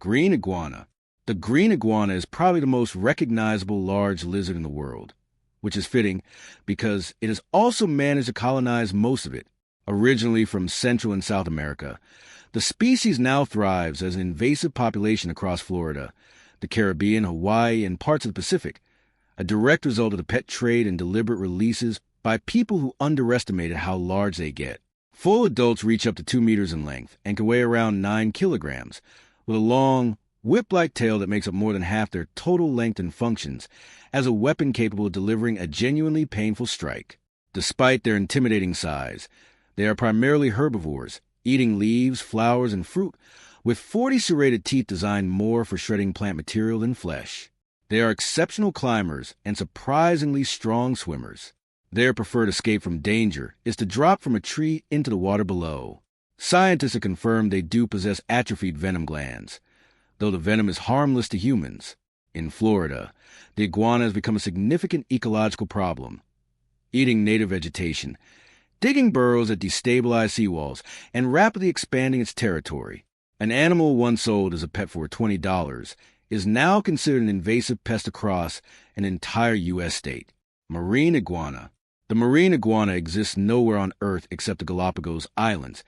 Green iguana. The green iguana is probably the most recognizable large lizard in the world, which is fitting because it has also managed to colonize most of it, originally from Central and South America. The species now thrives as an invasive population across Florida, the Caribbean, Hawaii, and parts of the Pacific, a direct result of the pet trade and deliberate releases by people who underestimated how large they get. Full adults reach up to 2 meters in length and can weigh around 9 kilograms, with a long, whip-like tail that makes up more than half their total length and functions as a weapon capable of delivering a genuinely painful strike. Despite their intimidating size, they are primarily herbivores, eating leaves, flowers, and fruit, with 40 serrated teeth designed more for shredding plant material than flesh. They are exceptional climbers and surprisingly strong swimmers. Their preferred escape from danger is to drop from a tree into the water below. Scientists have confirmed they do possess atrophied venom glands, though the venom is harmless to humans. In Florida, the iguana has become a significant ecological problem, eating native vegetation, digging burrows that destabilize seawalls, and rapidly expanding its territory. An animal once sold as a pet for $20 is now considered an invasive pest across an entire U.S. state. Marine iguana. The marine iguana exists nowhere on Earth except the Galapagos Islands,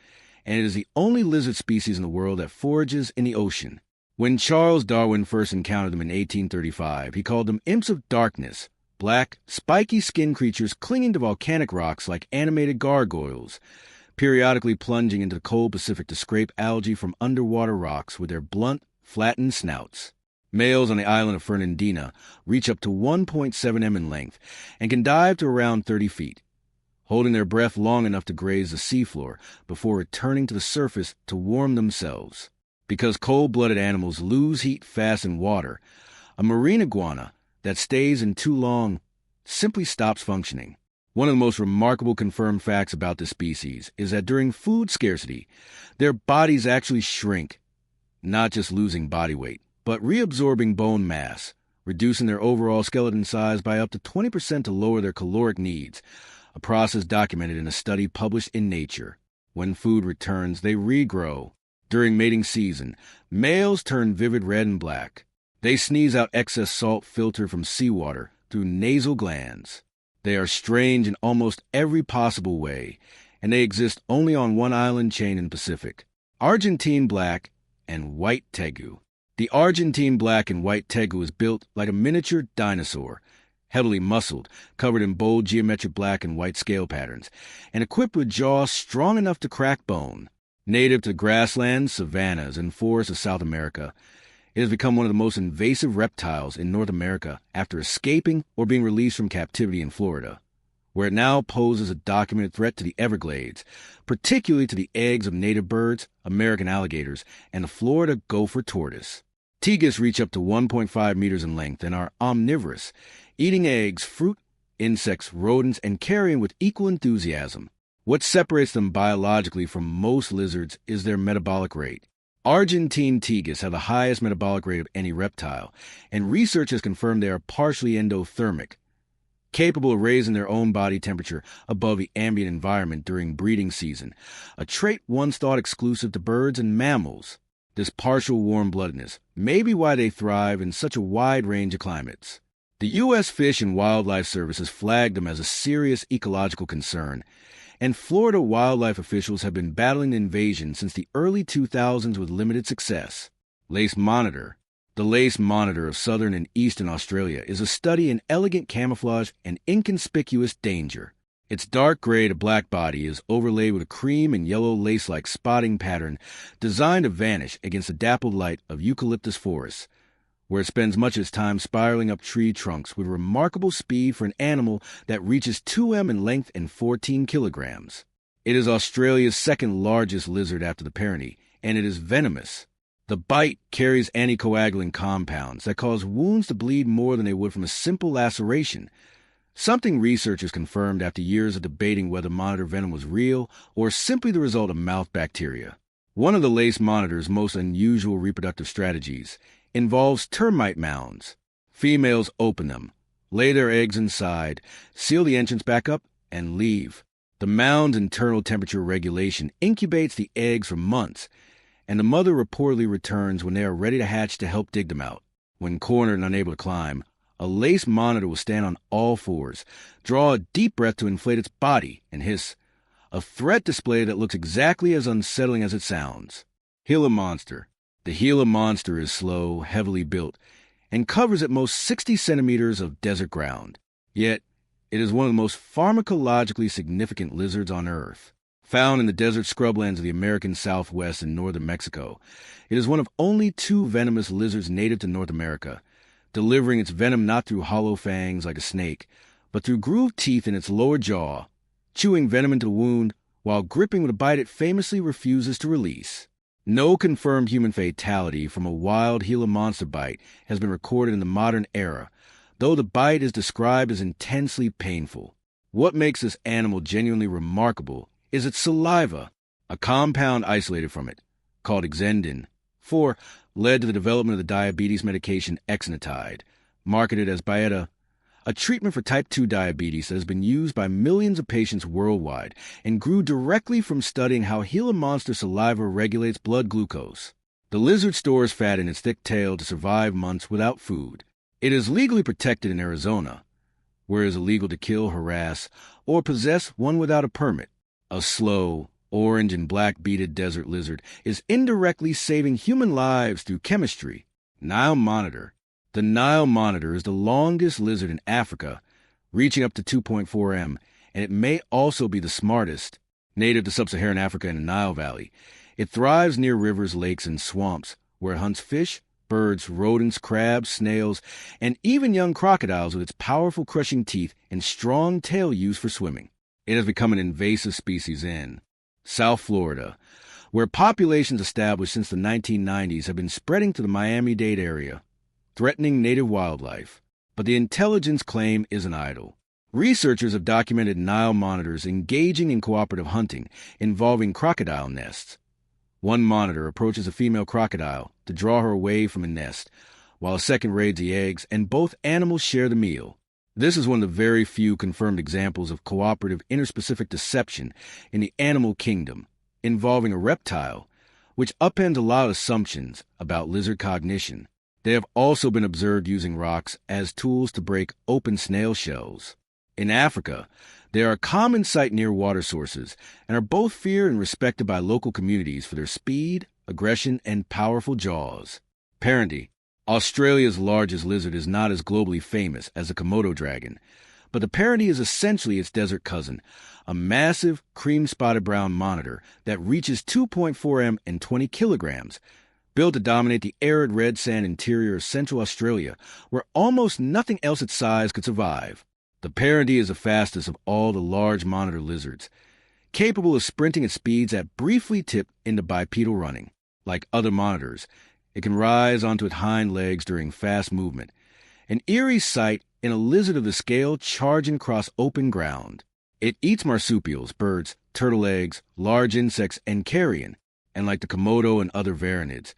and it is the only lizard species in the world that forages in the ocean. When Charles Darwin first encountered them in 1835, he called them imps of darkness, black, spiky-skinned creatures clinging to volcanic rocks like animated gargoyles, periodically plunging into the cold Pacific to scrape algae from underwater rocks with their blunt, flattened snouts. Males on the island of Fernandina reach up to 1.7 m in length and can dive to around 30 feet, holding their breath long enough to graze the seafloor before returning to the surface to warm themselves. Because cold-blooded animals lose heat fast in water, a marine iguana that stays in too long simply stops functioning. One of the most remarkable confirmed facts about this species is that during food scarcity, their bodies actually shrink, not just losing body weight, but reabsorbing bone mass, reducing their overall skeleton size by up to 20% to lower their caloric needs, a process documented in a study published in Nature. When food returns, they regrow. During mating season, males turn vivid red and black. They sneeze out excess salt filtered from seawater through nasal glands. They are strange in almost every possible way, and they exist only on one island chain in the Pacific. Argentine black and white tegu. The Argentine black and white tegu is built like a miniature dinosaur, heavily muscled, covered in bold geometric black and white scale patterns, and equipped with jaws strong enough to crack bone. Native to grasslands, savannas, and forests of South America, it has become one of the most invasive reptiles in North America after escaping or being released from captivity in Florida, where it now poses a documented threat to the Everglades, particularly to the eggs of native birds, American alligators, and the Florida gopher tortoise. Tegus reach up to 1.5 meters in length and are omnivorous, eating eggs, fruit, insects, rodents, and carrion with equal enthusiasm. What separates them biologically from most lizards is their metabolic rate. Argentine tegus have the highest metabolic rate of any reptile, and research has confirmed they are partially endothermic, capable of raising their own body temperature above the ambient environment during breeding season, a trait once thought exclusive to birds and mammals. This partial warm-bloodedness may be why they thrive in such a wide range of climates. The U.S. Fish and Wildlife Service has flagged them as a serious ecological concern, and Florida wildlife officials have been battling the invasion since the early 2000s with limited success. Lace monitor. The lace monitor of southern and eastern Australia is a study in elegant camouflage and inconspicuous danger. Its dark gray to black body is overlaid with a cream and yellow lace-like spotting pattern designed to vanish against the dappled light of eucalyptus forests, where it spends much of its time spiraling up tree trunks with remarkable speed for an animal that reaches 2 m in length and 14 kilograms. It is Australia's second largest lizard after the parony, and it is venomous. The bite carries anticoagulant compounds that cause wounds to bleed more than they would from a simple laceration, something researchers confirmed after years of debating whether monitor venom was real or simply the result of mouth bacteria. One of the lace monitor's most unusual reproductive strategies involves termite mounds. Females open them, lay their eggs inside, seal the entrance back up, and leave. The mound's internal temperature regulation incubates the eggs for months, and the mother reportedly returns when they are ready to hatch to help dig them out. When cornered and unable to climb, a lace monitor will stand on all fours, draw a deep breath to inflate its body, and hiss, a threat display that looks exactly as unsettling as it sounds. Gila monster. The Gila monster is slow, heavily built, and covers at most 60 centimeters of desert ground. Yet, it is one of the most pharmacologically significant lizards on Earth. Found in the desert scrublands of the American Southwest and northern Mexico, it is one of only 2 venomous lizards native to North America, delivering its venom not through hollow fangs like a snake, but through grooved teeth in its lower jaw, chewing venom into the wound while gripping with a bite it famously refuses to release. No confirmed human fatality from a wild Gila monster bite has been recorded in the modern era, though the bite is described as intensely painful. What makes this animal genuinely remarkable is its saliva, a compound isolated from it, called exendin, led to the development of the diabetes medication exenatide, marketed as Byetta, a treatment for type 2 diabetes that has been used by millions of patients worldwide and grew directly from studying how Gila monster saliva regulates blood glucose. The lizard stores fat in its thick tail to survive months without food. It is legally protected in Arizona, where it is illegal to kill, harass, or possess one without a permit. A slow, orange and black beaded desert lizard is indirectly saving human lives through chemistry. Nile monitor. The Nile monitor is the longest lizard in Africa, reaching up to 2.4 m, and it may also be the smartest. Native to sub-Saharan Africa and the Nile Valley, it thrives near rivers, lakes, and swamps, where it hunts fish, birds, rodents, crabs, snails, and even young crocodiles with its powerful crushing teeth and strong tail used for swimming. It has become an invasive species in South Florida, where populations established since the 1990s have been spreading to the Miami-Dade area, threatening native wildlife. But the intelligence claim isn't idle. Researchers have documented Nile monitors engaging in cooperative hunting involving crocodile nests. One monitor approaches a female crocodile to draw her away from a nest, while a second raids the eggs, and both animals share the meal. This is one of the very few confirmed examples of cooperative interspecific deception in the animal kingdom, involving a reptile, which upends a lot of assumptions about lizard cognition. They have also been observed using rocks as tools to break open snail shells. In Africa, they are a common sight near water sources and are both feared and respected by local communities for their speed, aggression, and powerful jaws. Parenting. Australia's largest lizard is not as globally famous as the Komodo dragon, but the parody is essentially its desert cousin, a massive cream-spotted brown monitor that reaches 2.4 m and 20 kilograms, built to dominate the arid red sand interior of Central Australia, where almost nothing else its size could survive. The parody is the fastest of all the large monitor lizards, capable of sprinting at speeds that briefly tip into bipedal running. Like other monitors, it can rise onto its hind legs during fast movement, an eerie sight in a lizard of the scale charging across open ground. It eats marsupials, birds, turtle eggs, large insects, and carrion, and like the Komodo and other varanids,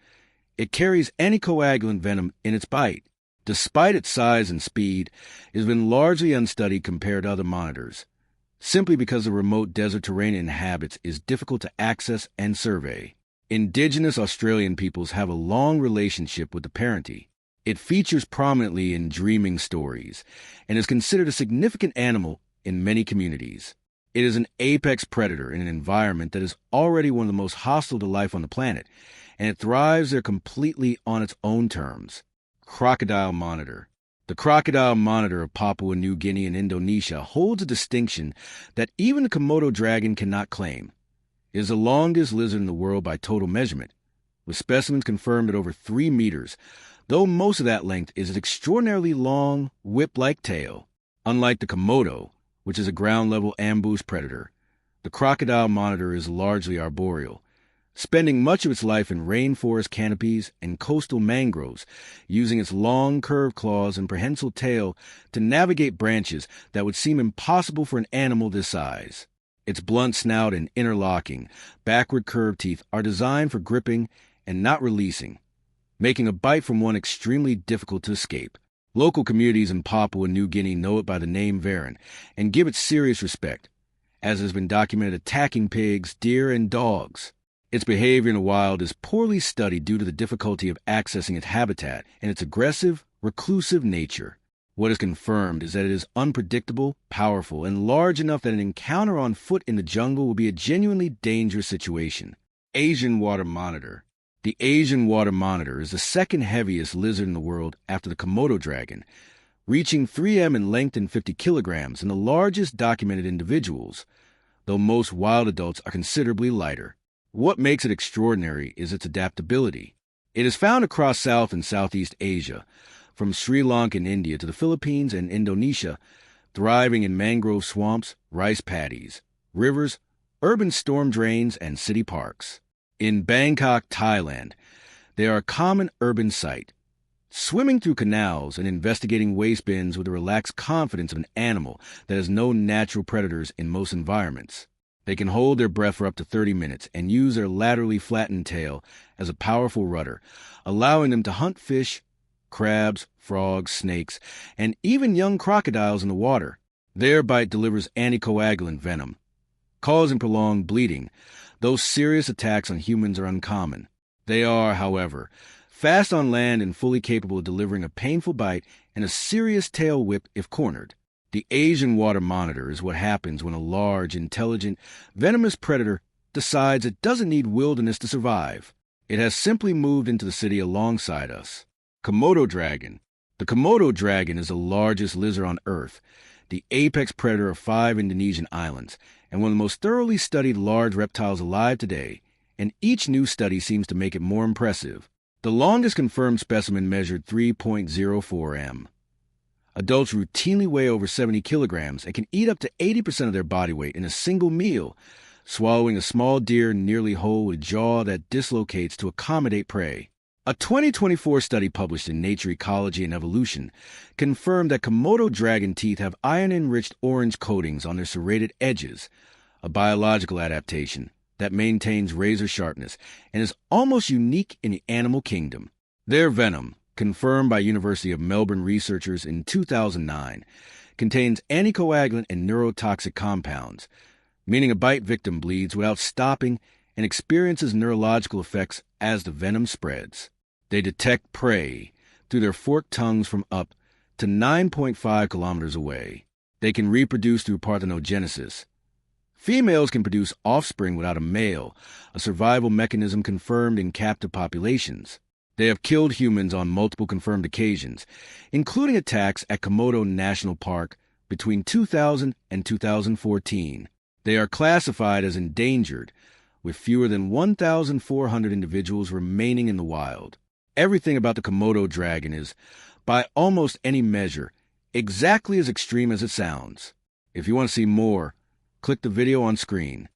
it carries anticoagulant venom in its bite. Despite its size and speed, it has been largely unstudied compared to other monitors, simply because the remote desert terrain it inhabits is difficult to access and survey. Indigenous Australian peoples have a long relationship with the parody. It features prominently in dreaming stories and is considered a significant animal in many communities. It is an apex predator in an environment that is already one of the most hostile to life on the planet, and it thrives there completely on its own terms. Crocodile monitor. The crocodile monitor of Papua New Guinea and Indonesia holds a distinction that even the Komodo dragon cannot claim. It is the longest lizard in the world by total measurement, with specimens confirmed at over 3 meters, though most of that length is its extraordinarily long, whip-like tail. Unlike the Komodo, which is a ground-level ambush predator, the crocodile monitor is largely arboreal, spending much of its life in rainforest canopies and coastal mangroves, using its long curved claws and prehensile tail to navigate branches that would seem impossible for an animal this size. Its blunt snout and interlocking, backward curved teeth are designed for gripping and not releasing, making a bite from one extremely difficult to escape. Local communities in Papua New Guinea know it by the name Varan and give it serious respect, as has been documented attacking pigs, deer, and dogs. Its behavior in the wild is poorly studied due to the difficulty of accessing its habitat and its aggressive, reclusive nature. What is confirmed is that it is unpredictable, powerful, and large enough that an encounter on foot in the jungle will be a genuinely dangerous situation. Asian water monitor. The Asian water monitor is the second heaviest lizard in the world after the Komodo dragon, reaching 3 m in length and 50 kilograms, and the largest documented individuals, though most wild adults are considerably lighter. What makes it extraordinary is its adaptability. It is found across South and Southeast Asia, from Sri Lanka and India to the Philippines and Indonesia, thriving in mangrove swamps, rice paddies, rivers, urban storm drains, and city parks. In Bangkok, Thailand, they are a common urban sight, swimming through canals and investigating waste bins with the relaxed confidence of an animal that has no natural predators in most environments. They can hold their breath for up to 30 minutes and use their laterally flattened tail as a powerful rudder, allowing them to hunt fish, crabs, frogs, snakes, and even young crocodiles in the water. Their bite delivers anticoagulant venom, causing prolonged bleeding, though serious attacks on humans are uncommon. They are, however, fast on land and fully capable of delivering a painful bite and a serious tail whip if cornered. The Asian water monitor is what happens when a large, intelligent, venomous predator decides it doesn't need wilderness to survive. It has simply moved into the city alongside us. Komodo dragon. The Komodo dragon is the largest lizard on Earth, the apex predator of 5 Indonesian islands, and one of the most thoroughly studied large reptiles alive today, and each new study seems to make it more impressive. The longest confirmed specimen measured 3.04 m. Adults routinely weigh over 70 kilograms and can eat up to 80% of their body weight in a single meal, swallowing a small deer nearly whole with a jaw that dislocates to accommodate prey. A 2024 study published in Nature Ecology and Evolution confirmed that Komodo dragon teeth have iron-enriched orange coatings on their serrated edges, a biological adaptation that maintains razor sharpness and is almost unique in the animal kingdom. Their venom, confirmed by University of Melbourne researchers in 2009, contains anticoagulant and neurotoxic compounds, meaning a bite victim bleeds without stopping and experiences neurological effects as the venom spreads. They detect prey through their forked tongues from up to 9.5 kilometers away. They can reproduce through parthenogenesis. Females can produce offspring without a male, a survival mechanism confirmed in captive populations. They have killed humans on multiple confirmed occasions, including attacks at Komodo National Park between 2000 and 2014. They are classified as endangered, with fewer than 1,400 individuals remaining in the wild. Everything about the Komodo dragon is, by almost any measure, exactly as extreme as it sounds. If you want to see more, click the video on screen.